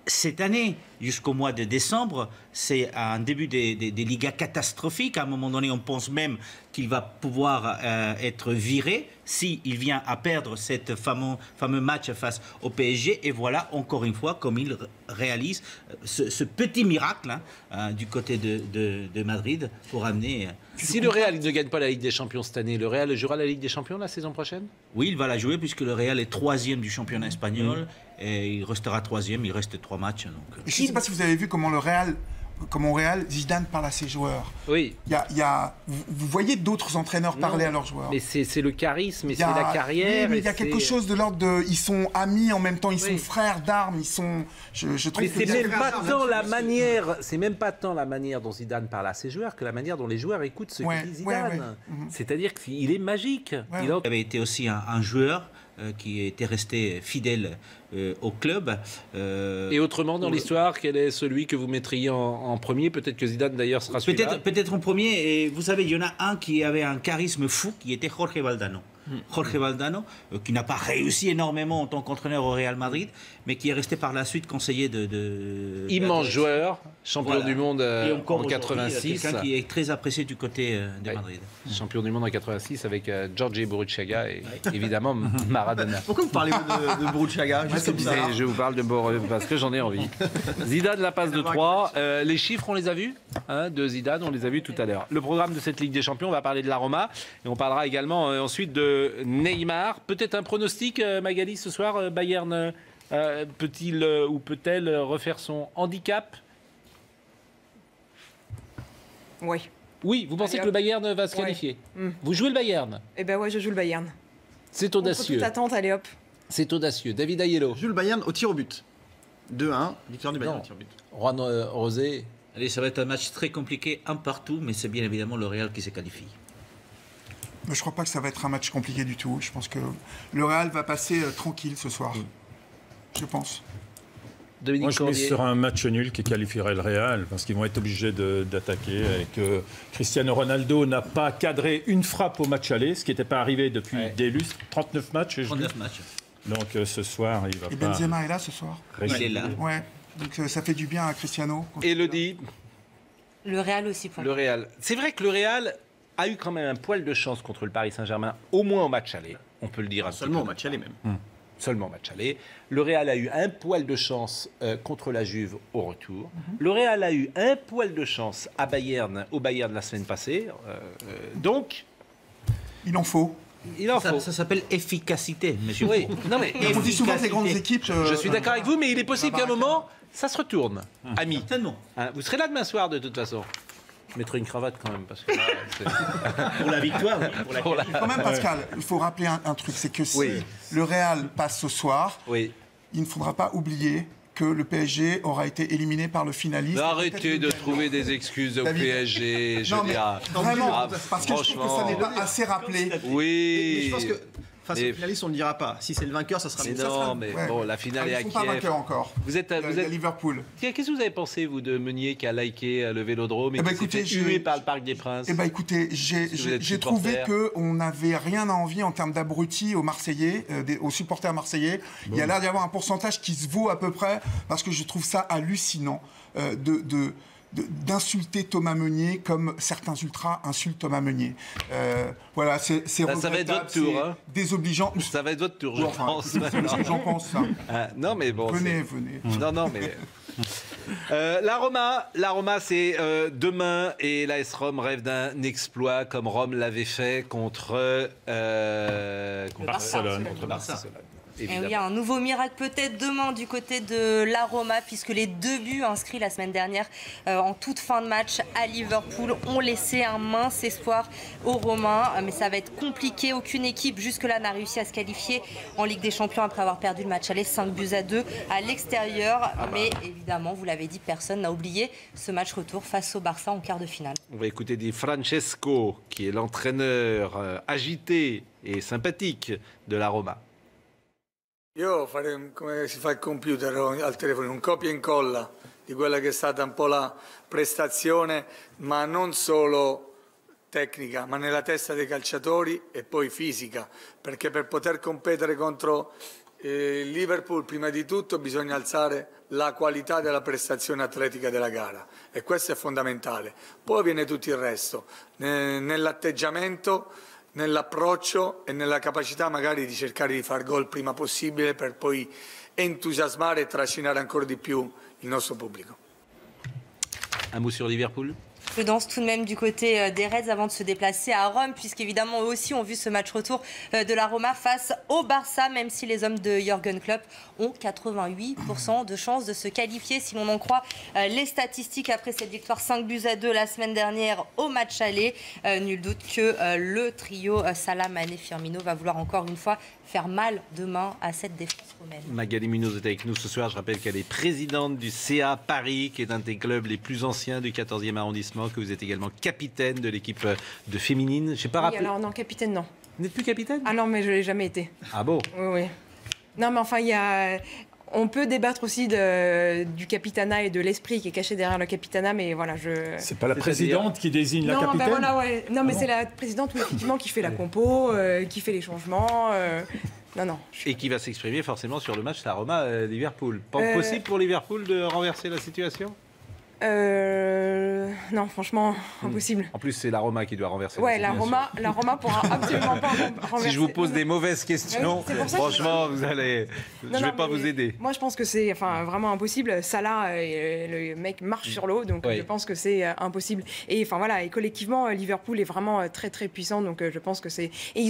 Cette année, jusqu'au mois de décembre, c'est un début des Ligas catastrophiques. À un moment donné, on pense même qu'il va pouvoir être viré s'il vient à perdre cette fameux match face au PSG. Et voilà, encore une fois, comme il réalise ce petit miracle du côté de Madrid pour amener... Si le Real ne gagne pas la Ligue des Champions cette année, le Real jouera la Ligue des Champions la saison prochaine ? Oui, il va la jouer puisque le Real est 3e du championnat espagnol et il restera 3e, il reste 3 matchs. Donc. Je ne sais pas si vous avez vu comment au Real, Zidane parle à ses joueurs. Oui. Vous voyez d'autres entraîneurs parler à leurs joueurs. Mais c'est le charisme, et c'est la carrière. Oui, mais il y a quelque chose de l'ordre de... Ils sont amis en même temps, ils sont frères d'armes, ils sont... Je trouve mais c'est même pas tant la manière... C'est même pas tant la manière dont Zidane parle à ses joueurs que la manière dont les joueurs écoutent ce que dit Zidane. C'est-à-dire qu'il est magique. Il avait été aussi un joueur qui était resté fidèle au club. Et autrement, dans l'histoire, quel est celui que vous mettriez en premier ? Peut-être que Zidane, d'ailleurs, sera celui-là. Peut-être en premier. Et vous savez, il y en a un qui avait un charisme fou, qui était Jorge Valdano. Jorge Valdano, qui n'a pas réussi énormément en tant qu'entraîneur au Real Madrid, mais qui est resté par la suite conseiller de immense joueur, champion du monde en 86. Quelqu'un qui est très apprécié du côté de Madrid. Champion du monde en 86 avec Jorge Burruchaga et évidemment Maradona. Pourquoi vous parlez de Burruchaga ? Je vous parle de parce que j'en ai envie. Zidane la passe de 3. Les chiffres, on les a vus de Zidane, on les a vus tout à l'heure. Le programme de cette Ligue des Champions, on va parler de la Roma et on parlera également ensuite de Neymar. Peut-être un pronostic, Magali, ce soir, Bayern peut-il ou peut-elle refaire son handicap ? Oui. Oui, vous pensez que le Bayern va se qualifier ? Vous jouez le Bayern ? Eh ben ouais, je joue le Bayern. C'est audacieux. Contre toute attente, allez hop. C'est audacieux. David Aiello. Je joue le Bayern au tir au but. 2-1, victoire du Bayern au tir au but. Juan Rosé. Allez, ça va être un match très compliqué, un partout, mais c'est bien évidemment le Real qui se qualifie. Je ne crois pas que ça va être un match compliqué du tout. Je pense que le Real va passer tranquille ce soir. Je pense. Moi, je mise sur un match nul qui qualifierait le Real, parce qu'ils vont être obligés d'attaquer. Et que Cristiano Ronaldo n'a pas cadré une frappe au match aller, ce qui n'était pas arrivé depuis des lustres. 39 matchs. 39 matchs. Donc ce soir, il va pas... Et Benzema est là ce soir. Il est là. Ouais. Donc ça fait du bien à Cristiano. Elodie. Le Real aussi. Pour le Real. C'est vrai que le Real a eu quand même un poil de chance contre le Paris Saint-Germain, au moins au match aller. On peut le dire. Seulement au match aller même. Seulement au match aller. Le Real a eu un poil de chance contre la Juve au retour. Le Real a eu un poil de chance au Bayern la semaine passée. Donc... Il en faut. Il en faut. Ça s'appelle efficacité, monsieur. Oui, non mais On dit souvent que les grandes équipes. je suis d'accord avec vous, mais il est possible qu'à un moment, ça se retourne. Amis, Certainement. hein, vous serez là demain soir de toute façon. Je mettrai une cravate quand même, parce que là, c'est- Pour la victoire, oui, pour la Pour la- Quand même, Pascal, il faut rappeler un truc, c'est que si Oui. le Real passe ce soir, Oui. il ne faudra pas oublier que le PSG aura été éliminé par le finaliste. Arrêtez Peut-être de le trouver des excuses au David. PSG, je Non, veux mais dire. vraiment, Ah, parce que je trouve que ça n'est pas assez rappelé. Mais Oui. je pense que face Mais- au finaliste, on ne le dira pas. Si c'est le vainqueur, ça sera Mais mieux. non, mais Ouais. bon, la finale est à Ils ne sont pas Kiev. vainqueurs encore. Vous êtes, Il y a Liverpool. Tiens, qu'est-ce que vous avez pensé, vous, de Meunier qui a liké le Vélodrome et Eh ben, qui s'est écoutez, fait tuer par le Parc des Princes? Eh ben, écoutez, que vous êtes j'ai trouvé supporter. qu'on n'avait rien à envier en termes d'abrutis aux Marseillais, aux supporters marseillais. Il y a l'air d'y avoir un pourcentage qui se vaut à peu près, parce que je trouve ça hallucinant d'insulter Thomas Meunier comme certains ultras insultent Thomas Meunier. Voilà, c'est Ça va être regrettable, votre tour, c'est hein. désobligeant. Ça va être votre tour, je Enfin, pense. c'est ce que j'en pense, ça. Ah, non, mais bon. Venez, c'est- venez. Non, non, mais. La Roma, c'est demain et l'AS Rome rêve d'un exploit comme Rome l'avait fait contre Barcelone. Contre Barcelone. Et Évidemment. oui, un nouveau miracle peut-être demain du côté de la Roma, puisque les 2 buts inscrits la semaine dernière en toute fin de match à Liverpool ont laissé un mince espoir aux Romains. Mais ça va être compliqué. Aucune équipe jusque-là n'a réussi à se qualifier en Ligue des Champions après avoir perdu le match aller 5-2 à l'extérieur. Mais évidemment, vous l'avez dit, personne n'a oublié ce match retour face au Barça en quart de finale. On va écouter Di Francesco, qui est l'entraîneur agité et sympathique de la Roma. Io farei come si fa al computer o al telefono, un copia e incolla di quella che è stata un po' la prestazione, ma non solo tecnica, ma nella testa dei calciatori e poi fisica, perché per poter competere contro il Liverpool prima di tutto bisogna alzare la qualità della prestazione atletica della gara e questo è fondamentale. Poi viene tutto il resto, nell'atteggiamento, nell'approccio e nella capacità magari di cercare di far gol prima possibile per poi entusiasmare e trascinare ancora di più il nostro pubblico. Un mot sur Liverpool? Prudence tout de même du côté des Reds avant de se déplacer à Rome, puisqu'évidemment eux aussi ont vu ce match retour de la Roma face au Barça, même si les hommes de Jürgen Klopp ont 88% de chances de se qualifier, si l'on en croit les statistiques après cette victoire 5-2 la semaine dernière au match aller. Nul doute que le trio Salah, Mané, Firmino va vouloir encore une fois faire mal demain à cette défense romaine. Magali Munoz est avec nous ce soir. Je rappelle qu'elle est présidente du CA Paris, qui est un des clubs les plus anciens du 14e arrondissement, que vous êtes également capitaine de l'équipe de féminine. Je sais pas Oui, rappeler. alors non, capitaine, non. Vous n'êtes plus capitaine? Ah non, mais je ne l'ai jamais été. Ah bon? Oui, oui. Non, mais enfin, il y a... On peut débattre aussi du capitanat et de l'esprit qui est caché derrière le capitanat, mais voilà, C'est pas la présidente qui désigne la non, capitaine? ben voilà, ouais. Non, mais c'est la présidente, oui, effectivement, qui fait la compo, qui fait les changements. Non, non. Et qui va s'exprimer forcément sur le match la Roma-Liverpool. Possible pour Liverpool de renverser la situation? Non, franchement, impossible. En plus, c'est la Roma qui doit renverser Ouais, la la situation. Roma pourra absolument pas renverser. Si je vous pose des mauvaises questions, c'est pour ça que franchement, je vais Non, pas mais vous aider. Moi, je pense que c'est vraiment impossible. Salah, le mec marche sur l'eau, donc Oui. je pense que c'est impossible. Et enfin voilà, et collectivement, Liverpool est vraiment très très puissant, donc je pense que c'est. Et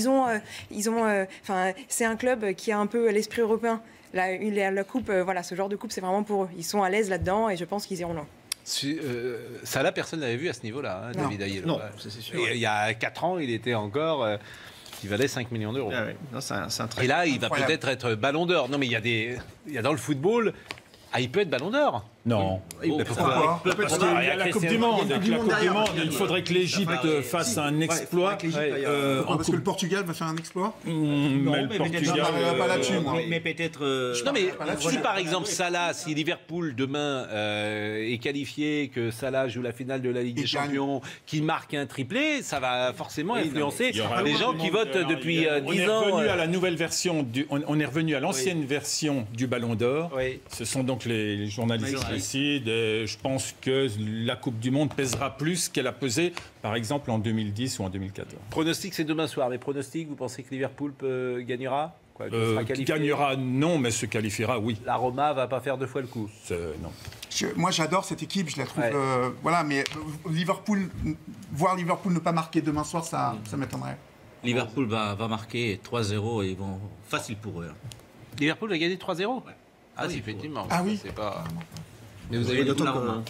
c'est un club qui a un peu l'esprit européen. La coupe, voilà, ce genre de coupe, c'est vraiment pour eux. Ils sont à l'aise là-dedans, et je pense qu'ils iront loin. Salah, personne n'avait vu à ce niveau-là, hein, Non. David Ayel. Non, c'est sûr. Et il y a 4 ans, il était encore. Il valait 5 millions d'euros. Ah ouais. Non, c'est un très... Et là, il va Incroyable. peut-être être ballon d'or. Non, mais il y a dans le football. Ah, il peut être ballon d'or. Non. Mais Pourquoi Parce qu'il y a la Coupe du Monde. Avec la Coupe du Monde, il faudrait que l'Égypte fasse un exploit. en Parce que le Portugal va faire un exploit. Mais Non, le mais Portugal. pas là-dessus, moi. mais peut-être. Non, mais si par exemple Salah, si Liverpool demain est qualifié, que Salah joue la finale de la Ligue Et des gagne. Champions, qu'il marque un triplé, ça va forcément influencer Il y aura les gens qui votent depuis 10 ans. On est revenu à la nouvelle version, on est revenu à l'ancienne version du Ballon d'Or. Oui. Ce sont donc les journalistes qui décident. Et je pense que la Coupe du Monde pèsera plus qu'elle a pesé, par exemple, en 2010 ou en 2014. Pronostic, c'est demain soir. Mais pronostic, vous pensez que Liverpool gagnera? Quoi, qu'il sera qualifié? Gagnera, non, mais se qualifiera, oui. La Roma va pas faire 2 fois le coup. Non. Moi, j'adore cette équipe, je la trouve. Ouais. Voilà, mais voir Liverpool ne pas marquer demain soir, ça m'étonnerait. Liverpool va marquer 3-0 et ils vont facile pour eux. Liverpool va gagner 3-0 ouais. Ah oui, effectivement. Ah oui. C'est pas... Mais vous avez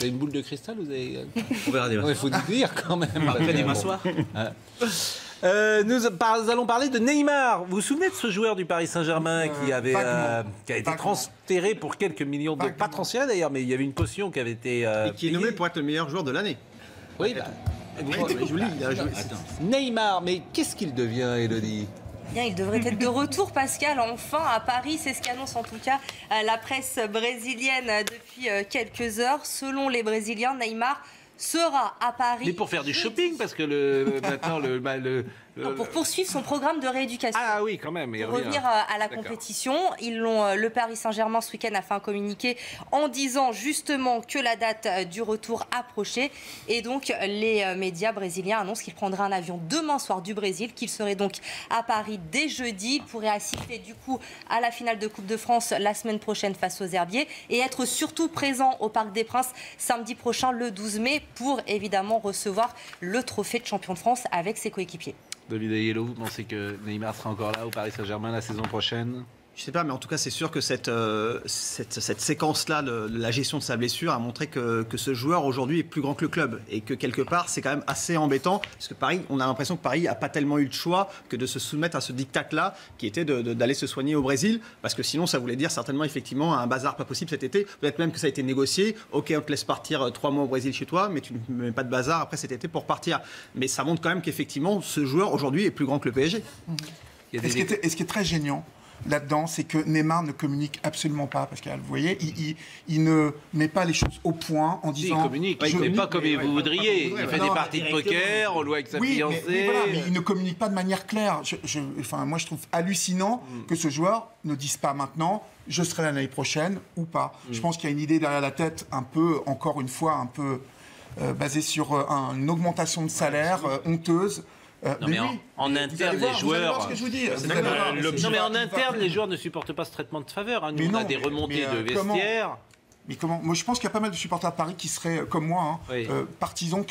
une boule de cristal vous avez... On verra il faut nous dire quand même. Après des m'asseoir. Nous allons parler de Neymar. Vous vous souvenez de ce joueur du Paris Saint-Germain qui a été transféré pour quelques millions d'euros? Pas transféré d'ailleurs, mais il y avait une caution qui avait été... et qui est nommé pour être le meilleur joueur de l'année. Oui, Neymar, mais qu'est-ce qu'il devient, Élodie? Bien, il devrait être de retour, Pascal, enfin à Paris. C'est ce qu'annonce en tout cas la presse brésilienne depuis quelques heures. Selon les Brésiliens, Neymar sera à Paris. Mais pour faire du shopping, parce que maintenant pour poursuivre son programme de rééducation. Ah oui, quand même. Pour revenir à la compétition, le Paris Saint-Germain ce week-end a fait un communiqué en disant justement que la date du retour approchait. Et donc les médias brésiliens annoncent qu'il prendra un avion demain soir du Brésil, qu'il serait donc à Paris dès jeudi, pourrait assister du coup à la finale de Coupe de France la semaine prochaine face aux Herbiers et être surtout présent au Parc des Princes samedi prochain le 12 mai pour évidemment recevoir le trophée de champion de France avec ses coéquipiers. David Ayello, vous pensez que Neymar sera encore là au Paris Saint-Germain la saison prochaine? Je sais pas, mais en tout cas, c'est sûr que cette séquence-là, la gestion de sa blessure, a montré que ce joueur aujourd'hui est plus grand que le club et que quelque part, c'est quand même assez embêtant parce que Paris, on a l'impression que Paris n'a pas tellement eu le choix que de se soumettre à ce diktat-là qui était d'aller se soigner au Brésil parce que sinon, ça voulait dire certainement effectivement un bazar pas possible cet été. Peut-être même que ça a été négocié. Ok, on te laisse partir 3 mois au Brésil chez toi, mais tu ne mets pas de bazar après cet été pour partir. Mais ça montre quand même qu'effectivement, ce joueur aujourd'hui est plus grand que le PSG. Et ce qui est très gênant là-dedans, c'est que Neymar ne communique absolument pas, Pascal. Vous voyez, il ne met pas les choses au point en disant... Il communique, mais pas comme vous voudriez. Il fait des parties de poker, on loue avec sa fiancée... Mais il ne communique pas de manière claire. Moi, je trouve hallucinant que ce joueur ne dise pas maintenant « je serai l'année prochaine » ou pas. Je pense qu'il y a une idée derrière la tête un peu, encore une fois, un peu basée sur une augmentation de salaire honteuse. Non, mais en interne, les joueurs. Non, mais en interne, les joueurs ne supportent pas ce traitement de faveur. Nous, on a des remontées de vestiaire. Mais comment? Moi, je pense qu'il y a pas mal de supporters de Paris qui seraient, comme moi, partisans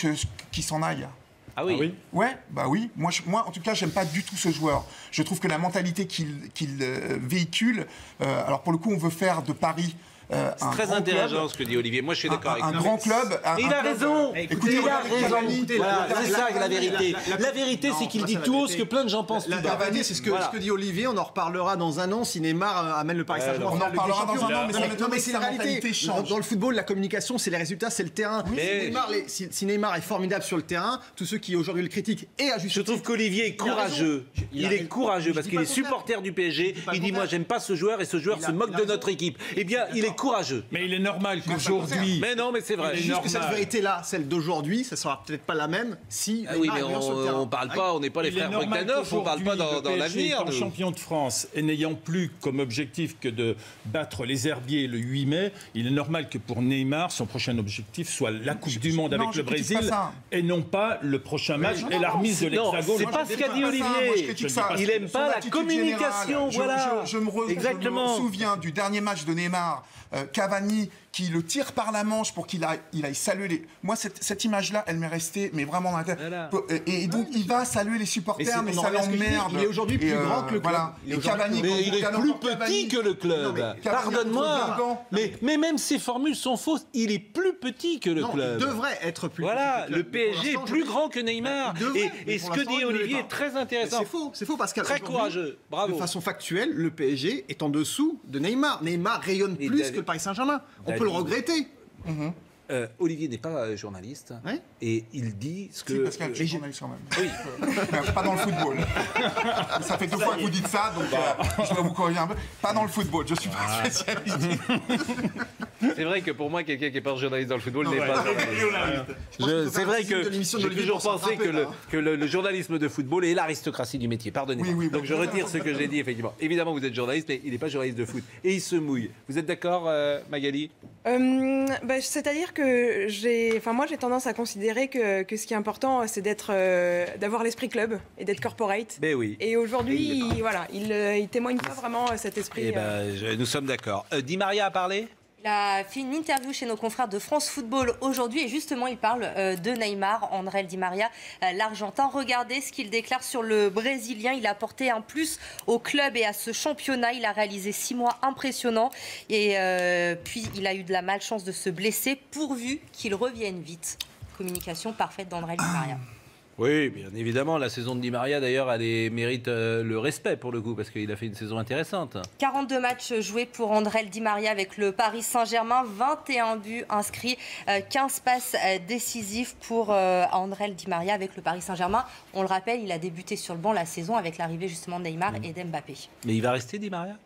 qui s'en aillent. Ah oui? Ouais, bah oui. Moi, en tout cas, j'aime pas du tout ce joueur. Je trouve que la mentalité qu'il véhicule. Alors, pour le coup, on veut faire de Paris. C'est très intéressant ce que dit Olivier. Moi, je suis d'accord avec un grand club. Il a raison. Écoutez, il a raison. C'est ça la vérité. La vérité, c'est qu'il dit tout haut ce que plein de gens pensent. La vérité, c'est ce que dit Olivier. On en reparlera dans un an si Neymar amène le Paris Saint-Germain. On en parlera dans un an, mais c'est la réalité. Dans le football, la communication, c'est les résultats, c'est le terrain. Si Neymar est formidable sur le terrain, tous ceux qui aujourd'hui le critiquent et à juste titre. Je trouve qu'Olivier est courageux. Il est courageux parce qu'il est supporter du PSG. Il dit moi, j'aime pas ce joueur et ce joueur se moque de notre équipe. Eh bien, il est courageux. Mais il est normal qu'aujourd'hui... Mais non, mais c'est vrai. Juste que cette vérité-là, celle d'aujourd'hui, ça sera peut-être pas la même si... Ah oui, mais on parle pas, on n'est pas les frères Bogdanov, on parle pas dans l'avenir. En champion de France et n'ayant plus comme objectif que de battre les Herbiers le 8 mai, il est normal que pour Neymar, son prochain objectif soit la Coupe du Monde avec le Brésil et non pas le prochain match et la remise de l'Hexagone. C'est pas ce qu'a dit Olivier. Il n'aime pas la communication, voilà. Je me souviens du dernier match de Neymar, Cavani qui le tire par la manche pour qu'il aille saluer les... Moi, cette image-là, elle m'est restée, mais vraiment dans la tête. Voilà. Et donc, il va saluer les supporters, mais ça l'emmerde. Il est aujourd'hui plus grand que le club. Voilà. Et Cavani, mais il est plus petit que le club. Pardonne-moi. Mais même ces formules sont fausses. Il est plus petit que le club. Il devrait être plus petit. Voilà, le PSG est plus grand que Neymar. Et ce que dit Olivier est très intéressant. C'est faux parce que très courageux. Bravo. De façon factuelle, le PSG est en dessous de Neymar. Neymar rayonne plus que le Paris Saint-Germain. On peut le regretter. Olivier n'est pas journaliste et il dit ce que... Si, Pascal, je suis journaliste quand même. Oui. Pas dans le football. Ça fait 2 fois que vous dites ça, donc je dois vous corriger un peu. Pas dans le football, je suis pas spécialiste. C'est vrai que pour moi, quelqu'un qui n'est pas journaliste dans le football n'est pas journaliste. C'est vrai que j'ai toujours pensé que le journalisme de football est l'aristocratie du métier. Pardonnez-moi. Donc je retire ce que j'ai dit, effectivement. Évidemment, vous êtes journaliste, mais il n'est pas journaliste de foot. Et il se mouille. Vous êtes d'accord, Magali? C'est-à-dire que moi j'ai tendance à considérer que ce qui est important c'est d'avoir l'esprit club et d'être corporate. Ben oui. Et aujourd'hui il témoigne pas vraiment cet esprit. Nous sommes d'accord. Di Maria a parlé? Il a fait une interview chez nos confrères de France Football aujourd'hui et justement il parle de Neymar, André Di Maria, l'Argentin. Regardez ce qu'il déclare sur le Brésilien. Il a apporté un plus au club et à ce championnat. Il a réalisé 6 mois impressionnants et puis il a eu de la malchance de se blesser pourvu qu'il revienne vite. Communication parfaite d'André Di Maria. Oui, bien évidemment. La saison de Di Maria, d'ailleurs, mérite le respect pour le coup, parce qu'il a fait une saison intéressante. 42 matchs joués pour André Di Maria avec le Paris Saint-Germain, 21 buts inscrits, 15 passes décisives pour André Di Maria avec le Paris Saint-Germain. On le rappelle, il a débuté sur le banc la saison avec l'arrivée justement de Neymar et d'Mbappé. Mais il va rester, Di Maria ?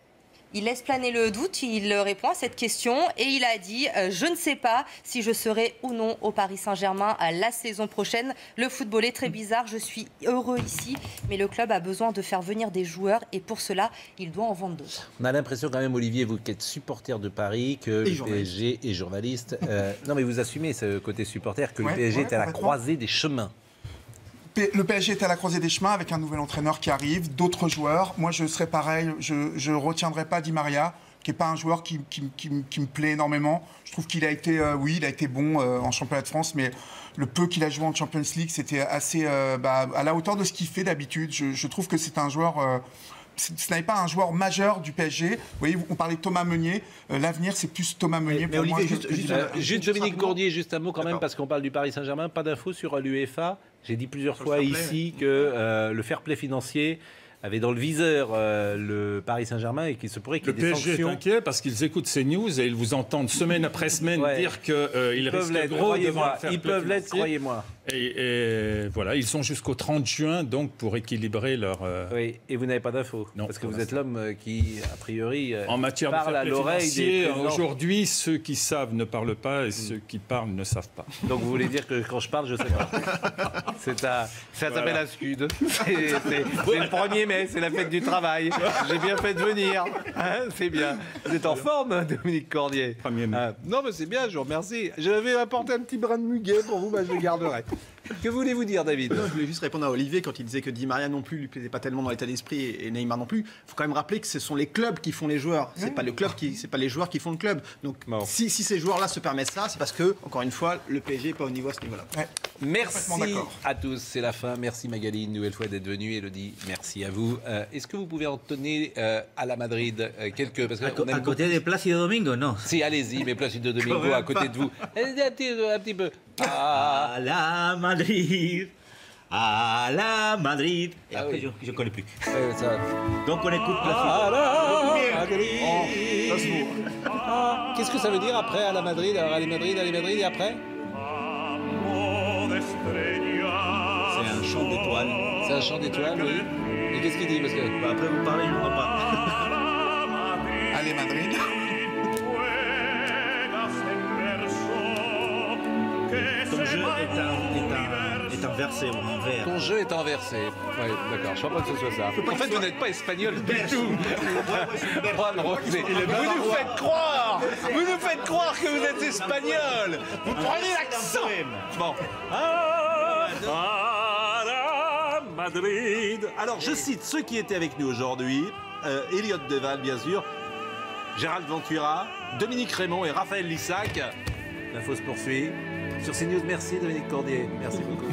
Il laisse planer le doute, il répond à cette question et il a dit « Je ne sais pas si je serai ou non au Paris Saint-Germain la saison prochaine. Le football est très bizarre, je suis heureux ici, mais le club a besoin de faire venir des joueurs et pour cela, il doit en vendre d'autres. » On a l'impression quand même, Olivier, vous qui êtes supporter de Paris, que le PSG est journaliste. Non mais vous assumez ce côté supporter, que le PSG est à la croisée des chemins. Le PSG est à la croisée des chemins avec un nouvel entraîneur qui arrive, d'autres joueurs. Moi, je serais pareil, je ne retiendrai pas Di Maria, qui n'est pas un joueur qui me plaît énormément. Je trouve qu'il a été, il a été bon en championnat de France, mais le peu qu'il a joué en Champions League, c'était assez à la hauteur de ce qu'il fait d'habitude. Je trouve que c'est un joueur... ce n'est pas un joueur majeur du PSG. Vous voyez, on parlait de Thomas Meunier. L'avenir, c'est plus Thomas Meunier. Mais Olivier, juste Dominique Cordier, juste un mot quand même, parce qu'on parle du Paris Saint-Germain. Pas d'infos sur l'UEFA. J'ai dit plusieurs fois ici que le fair play financier avait dans le viseur le Paris Saint-Germain et qu'il se pourrait qu'il y ait des sanctions. Le PSG est inquiet parce qu'ils écoutent ces news et ils vous entendent semaine après semaine dire qu'ils risquent gros devant le fair play. Ils peuvent l'être, croyez-moi. Et voilà, ils sont jusqu'au 30 juin donc pour équilibrer leur... Oui, et vous n'avez pas d'infos. Non, parce que vous êtes l'homme qui, a priori, en matière parle de à l'oreille des présidents. Aujourd'hui, ceux qui savent ne parlent pas et ceux qui parlent ne savent pas. Donc vous voulez dire que quand je parle, je sais pas. Ça s'appelle un scud. C'est le 1er mai, c'est la fête du travail. J'ai bien fait de venir. Hein, c'est bien. Vous êtes en forme, Dominique Cordier? 1er mai. Non, mais c'est bien, je vous remercie. J'avais apporté un petit brin de muguet pour vous, je le garderai. Que voulez-vous dire, David? Je voulais juste répondre à Olivier quand il disait que Di Maria non plus lui plaisait pas tellement dans l'état d'esprit et Neymar non plus. Il faut quand même rappeler que ce sont les clubs qui font les joueurs. C'est pas le club c'est pas les joueurs qui font le club. Donc si ces joueurs-là se permettent ça, c'est parce que encore une fois le PSG n'est pas au niveau à ce niveau-là. Ouais. Merci à tous, c'est la fin. Merci Magali une nouvelle fois d'être venue. Elodie, merci à vous. Est-ce que vous pouvez en donner à la Madrid quelques parce que à côté de Plácido Domingo, non? Si, allez-y, mais Plácido Domingo à côté de vous. Un petit peu. À la Madrid. À la Madrid. Et après, je ne connais plus. Donc on écoute à la Madrid. Qu'est-ce que ça veut dire après à la Madrid? Alors, allez Madrid et après? C'est un chant d'étoiles. C'est un chant d'étoiles, oui. Et qu'est-ce qu'il dit? Parce que... après vous parlez, je ne comprends pas. Allez Madrid. Ton jeu est inversé ou en vert. Ton jeu est inversé. Oui, d'accord. Je ne crois pas que ce soit ça. En fait, vous n'êtes pas espagnol du tout. Vous nous faites croire que vous êtes espagnol. Vous prenez l'accent. Bon. Madrid. Alors, je cite ceux qui étaient avec nous aujourd'hui. Elliot Deval, bien sûr. Gérald Ventura, Dominique Raymond et Raphaël Lissac. L'info se poursuit. Sur CNews, merci Dominique Cordier. Merci beaucoup.